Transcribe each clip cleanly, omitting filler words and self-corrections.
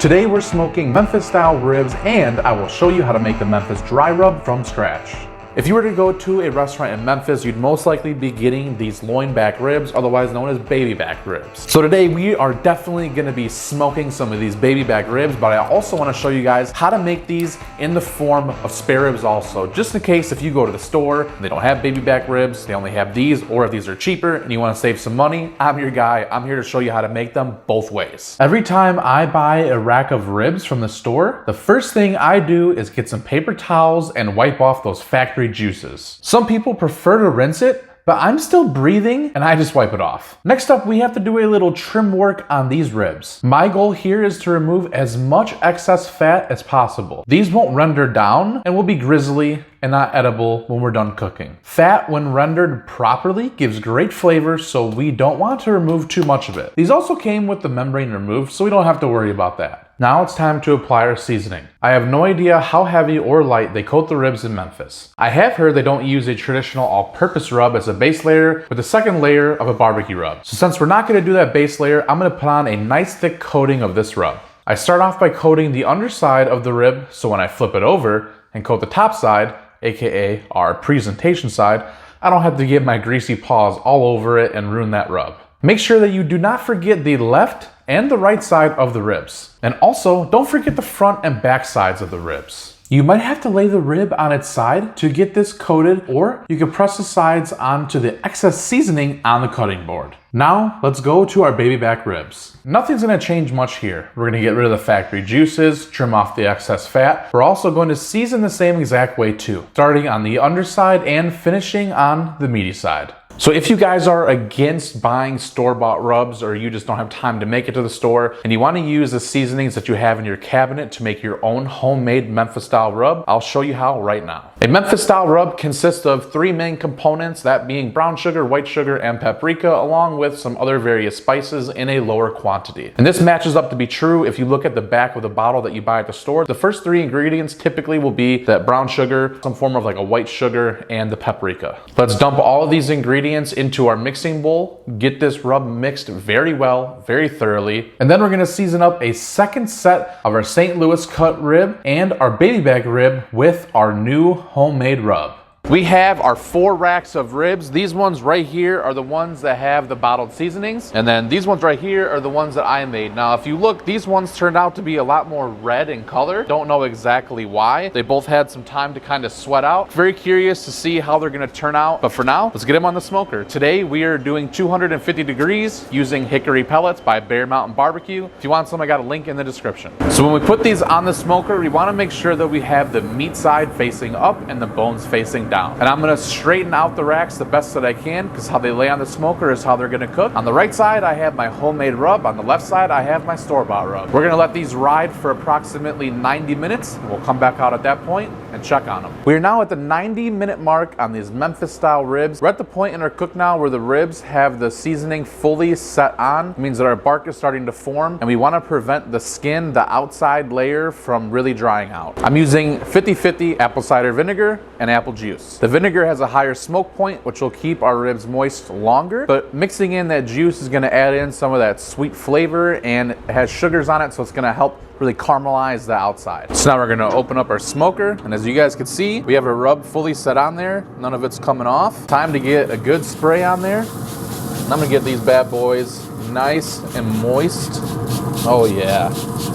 Today we're smoking Memphis style ribs, and I will show you how to make the Memphis dry rub from scratch. If you were to go to a restaurant in Memphis, you'd most likely be getting these loin back ribs, otherwise known as baby back ribs. So today we are definitely gonna be smoking some of these baby back ribs, but I also wanna show you guys how to make these in the form of spare ribs also, just in case if you go to the store and they don't have baby back ribs, they only have these, or if these are cheaper and you wanna save some money, I'm your guy. I'm here to show you how to make them both ways. Every time I buy a rack of ribs from the store, the first thing I do is get some paper towels and wipe off those factory juices. Some people prefer to rinse it, but I'm still breathing and I just wipe it off. Next up, we have to do a little trim work on these ribs. My goal here is to remove as much excess fat as possible. These won't render down and will be grizzly and not edible when we're done cooking. Fat, when rendered properly, gives great flavor, so we don't want to remove too much of it. These also came with the membrane removed, so we don't have to worry about that. Now it's time to apply our seasoning. I have no idea how heavy or light they coat the ribs in Memphis. I have heard they don't use a traditional all-purpose rub as a base layer with a second layer of a barbecue rub. So since we're not gonna do that base layer, I'm gonna put on a nice thick coating of this rub. I start off by coating the underside of the rib, so when I flip it over and coat the top side, aka our presentation side, I don't have to get my greasy paws all over it and ruin that rub. Make sure that you do not forget the left and the right side of the ribs. And also, don't forget the front and back sides of the ribs. You might have to lay the rib on its side to get this coated, or you can press the sides onto the excess seasoning on the cutting board. Now, let's go to our baby back ribs. Nothing's gonna change much here. We're gonna get rid of the factory juices, trim off the excess fat. We're also going to season the same exact way too, starting on the underside and finishing on the meaty side. So if you guys are against buying store-bought rubs, or you just don't have time to make it to the store and you want to use the seasonings that you have in your cabinet to make your own homemade Memphis style rub, I'll show you how right now. A Memphis style rub consists of 3 main components, that being brown sugar, white sugar, and paprika, along with some other various spices in a lower quantity. And this matches up to be true if you look at the back of the bottle that you buy at the store. The first 3 ingredients typically will be that brown sugar, some form of like a white sugar, and the paprika. Let's dump all of these ingredients into our mixing bowl, get this rub mixed very well, very thoroughly, and then we're gonna season up a second set of our St. Louis cut rib and our baby back rib with our new homemade rub. We have our 4 racks of ribs. These ones right here are the ones that have the bottled seasonings, and then these ones right here are the ones that I made. Now if you look, these ones turned out to be a lot more red in color. Don't know exactly why. They both had some time to kind of sweat out. Very curious to see how they're gonna turn out, but for now, let's get them on the smoker. Today we are doing 250 degrees using hickory pellets by Bear Mountain Barbecue. If you want some, I got a link in the description. So when we put these on the smoker, we wanna make sure that we have the meat side facing up and the bones facing down. And I'm gonna straighten out the racks the best that I can, because how they lay on the smoker is how they're gonna cook. On the right side, I have my homemade rub. On the left side, I have my store-bought rub. We're gonna let these ride for approximately 90 minutes. We'll come back out at that point and check on them. We are now at the 90-minute mark on these Memphis style ribs. We're at the point in our cook now where the ribs have the seasoning fully set on. It means that our bark is starting to form, and we wanna prevent the skin, the outside layer, from really drying out. I'm using 50-50 apple cider vinegar and apple juice. The vinegar has a higher smoke point, which will keep our ribs moist longer, but mixing in that juice is gonna add in some of that sweet flavor, and it has sugars on it, so it's gonna help really caramelize the outside. So now we're gonna open up our smoker, and as you guys can see, we have a rub fully set on there. None of it's coming off. Time to get a good spray on there. And I'm gonna get these bad boys nice and moist. Oh yeah,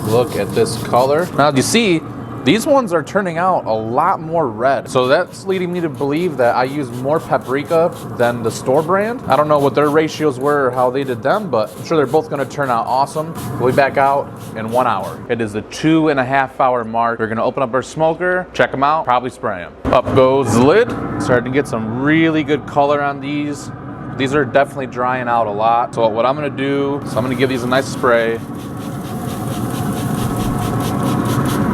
look at this color. Now you see, these ones are turning out a lot more red. So that's leading me to believe that I use more paprika than the store brand. I don't know what their ratios were or how they did them, but I'm sure they're both gonna turn out awesome. We'll be back out in 1 hour. It is the 2.5 hour mark. We're gonna open up our smoker, check them out, probably spray them. Up goes the lid. Starting to get some really good color on these. These are definitely drying out a lot. So what I'm gonna do is I'm gonna give these a nice spray.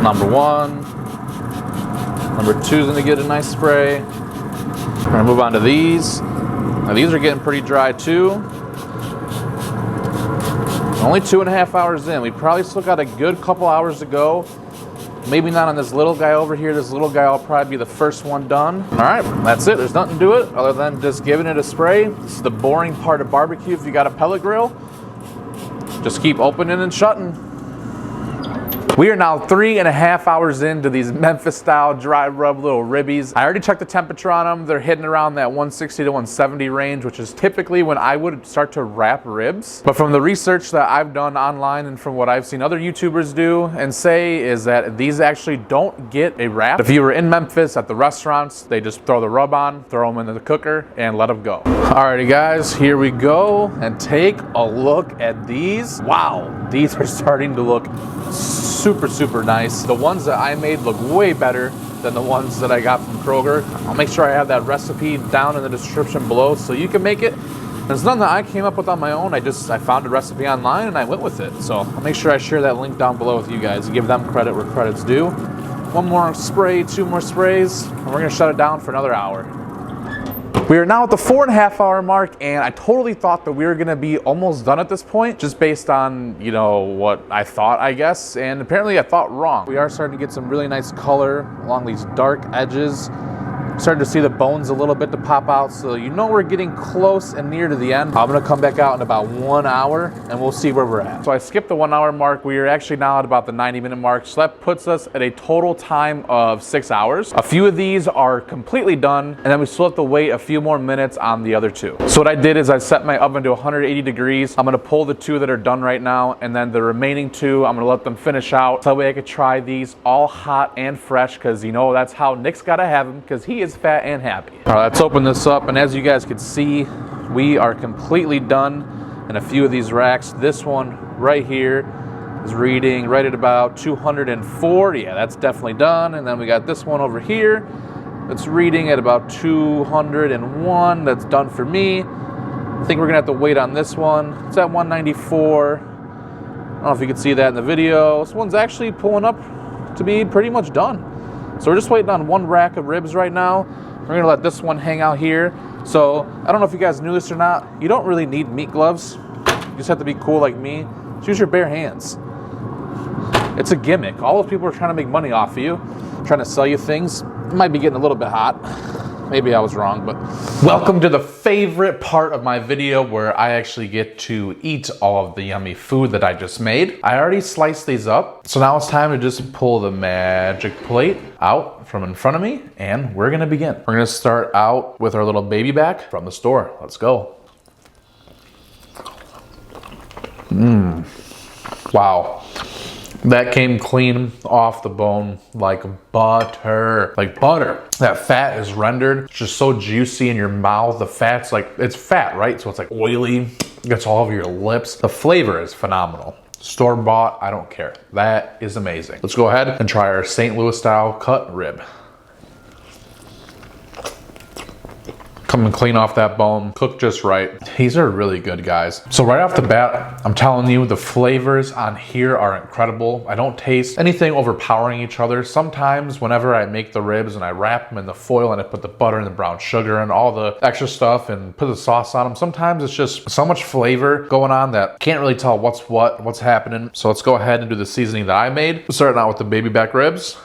Number 1. Number 2 is gonna get a nice spray. We're gonna move on to these. Now these are getting pretty dry too. Only 2.5 hours in. We probably still got a good couple hours to go. Maybe not on this little guy over here. This little guy will probably be the first one done. All right, that's it. There's nothing to it other than just giving it a spray. This is the boring part of barbecue if you got a pellet grill. Just keep opening and shutting. We are now 3.5 hours into these Memphis style dry rub little ribbies. I already checked the temperature on them. They're hitting around that 160 to 170 range, which is typically when I would start to wrap ribs. But from the research that I've done online and from what I've seen other YouTubers do and say is that these actually don't get a wrap. If you were in Memphis at the restaurants, they just throw the rub on, throw them into the cooker, and let them go. Alrighty guys, here we go, and take a look at these. Wow, these are starting to look super nice. The ones that I made look way better than the ones that I got from Kroger. I'll make sure I have that recipe down in the description below so you can make it. There's none that I came up with on my own. I found a recipe online and I went with it. So I'll make sure I share that link down below with you guys and give them credit where credit's due. One more spray, 2 more sprays, and we're gonna shut it down for another hour. We are now at the 4.5 hour mark, and I totally thought that we were gonna be almost done at this point, just based on, you know, what I thought, I guess, and apparently I thought wrong. We are starting to get some really nice color along these dark edges. Starting to see the bones a little bit to pop out, so you know we're getting close and near to the end. I'm gonna come back out in about 1 hour and we'll see where we're at. So I skipped the 1 hour mark. We are actually now at about the 90-minute mark, so that puts us at a total time of 6 hours. A few of these are completely done, and then we still have to wait a few more minutes on the other 2. So what I did is I set my oven to 180 degrees. I'm gonna pull the 2 that are done right now, and then the remaining 2, I'm gonna let them finish out, so that way I could try these all hot and fresh, because you know that's how Nick's gotta have them, because he is fat and happy. All right, let's open this up, and as you guys can see, we are completely done in a few of these racks. This one right here is reading right at about 204. Yeah, that's definitely done. And then we got this one over here that's reading at about 201. That's done for me. I think we're gonna have to wait on this one. It's at 194. I don't know if you can see that in the video. This one's actually pulling up to be pretty much done. So we're just waiting on 1 rack of ribs right now. We're gonna let this one hang out here. So I don't know if you guys knew this or not. You don't really need meat gloves. You just have to be cool like me. Just use your bare hands. It's a gimmick. All those people are trying to make money off of you, trying to sell you things. It might be getting a little bit hot. Maybe I was wrong, but welcome to the favorite part of my video where I actually get to eat all of the yummy food that I just made. I already sliced these up, so now it's time to just pull the magic plate out from in front of me, and we're gonna begin. We're gonna start out with our little baby back from the store. Let's go. Wow. That came clean off the bone like butter. Like butter. That fat is rendered. It's just so juicy in your mouth. The fat's like, it's fat, right? So it's like oily. It gets all over your lips. The flavor is phenomenal. Store-bought, I don't care. That is amazing. Let's go ahead and try our St. Louis style cut rib. Coming clean off that bone, cooked just right. These are really good, guys. So right off the bat, I'm telling you, the flavors on here are incredible. I don't taste anything overpowering each other. Sometimes whenever I make the ribs and I wrap them in the foil and I put the butter and the brown sugar and all the extra stuff and put the sauce on them, sometimes it's just so much flavor going on that can't really tell what's happening. So let's go ahead and do the seasoning that I made. Starting out with the baby back ribs.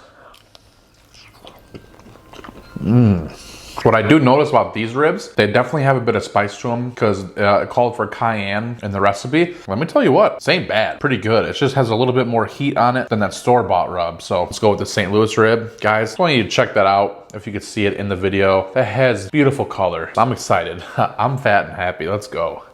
What I do notice about these ribs, they definitely have a bit of spice to them because it called for cayenne in the recipe. Let me tell you what, this ain't bad. Pretty good. It just has a little bit more heat on it than that store-bought rub. So let's go with the St. Louis rib. Guys, I want you to check that out if you could see it in the video. That has beautiful color. I'm excited. I'm fat and happy. Let's go.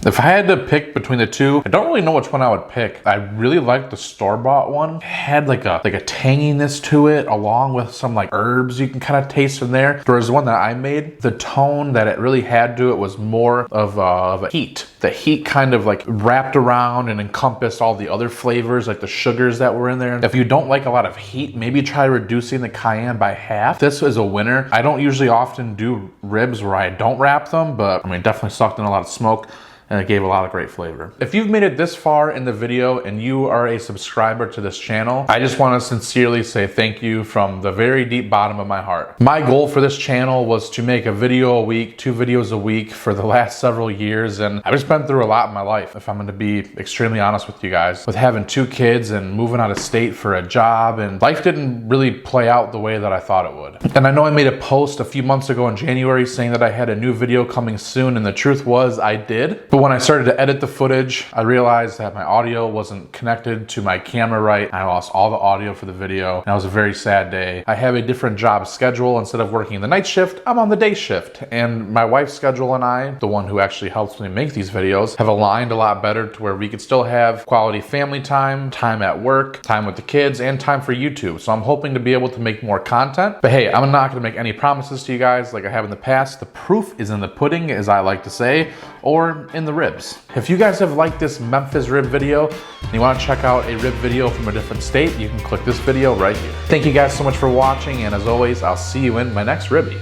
If I had to pick between the 2, I don't really know which one I would pick. I really like the store-bought one. It had like a tanginess to it, along with some like herbs you can kind of taste in there. Whereas the one that I made, the tone that it really had to it was more of a heat. The heat kind of like wrapped around and encompassed all the other flavors, like the sugars that were in there. If you don't like a lot of heat, maybe try reducing the cayenne by half. This is a winner. I don't usually often do ribs where I don't wrap them, but I mean, definitely sucked in a lot of smoke. And it gave a lot of great flavor. If you've made it this far in the video and you are a subscriber to this channel, I just want to sincerely say thank you from the very deep bottom of my heart. My goal for this channel was to make a video a week, 2 videos a week for the last several years, and I've just been through a lot in my life, if I'm going to be extremely honest with you guys. With having 2 kids and moving out of state for a job, and life didn't really play out the way that I thought it would. And I know I made a post a few months ago in January saying that I had a new video coming soon, and the truth was I did. But when I started to edit the footage, I realized that my audio wasn't connected to my camera right. I lost all the audio for the video, and that was a very sad day. I have a different job schedule. Instead of working the night shift, I'm on the day shift. And my wife's schedule and I, the one who actually helps me make these videos, have aligned a lot better to where we could still have quality family time, time at work, time with the kids, and time for YouTube. So I'm hoping to be able to make more content. But hey, I'm not gonna make any promises to you guys like I have in the past. The proof is in the pudding, as I like to say, or in the ribs. If you guys have liked this Memphis rib video and you want to check out a rib video from a different state, you can click this video right here. Thank you guys so much for watching, and as always, I'll see you in my next ribby.